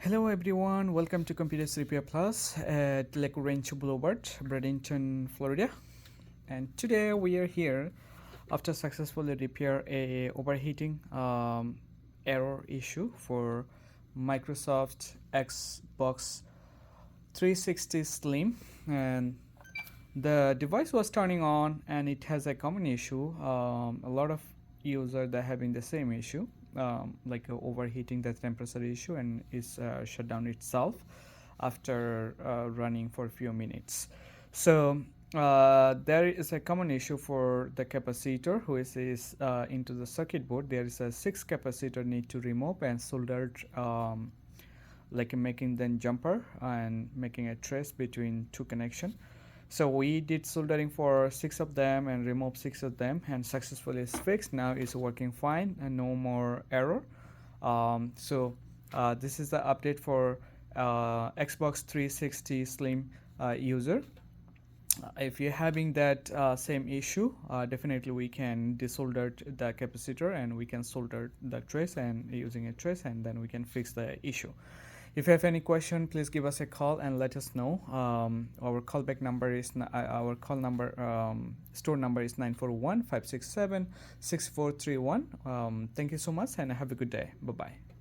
Hello everyone, welcome to Computers Repair Plus at Lakewood Boulevard, Bradenton, Florida. And today we are here after successfully repair a overheating error issue for Microsoft Xbox 360 Slim, and the device was turning on and it has a common issue. A lot of users are having the same issue, like overheating, the temperature issue, and is shut down itself after running for a few minutes. So there is a common issue for the capacitor who is into the circuit board. There is a 6 capacitor need to remove and soldered, like making them jumper and making a trace between two connection. So we did soldering for 6 of them and removed 6 of them, and successfully it's fixed. Now it's working fine and no more error. This is the update for Xbox 360 Slim user. If you're having that same issue, definitely we can desolder the capacitor and we can solder the trace and using a trace, and then we can fix the issue. If you have any question, please give us a call and let us know. Our callback number is store number is 941-567-6431. Thank you so much and have a good day. Bye bye.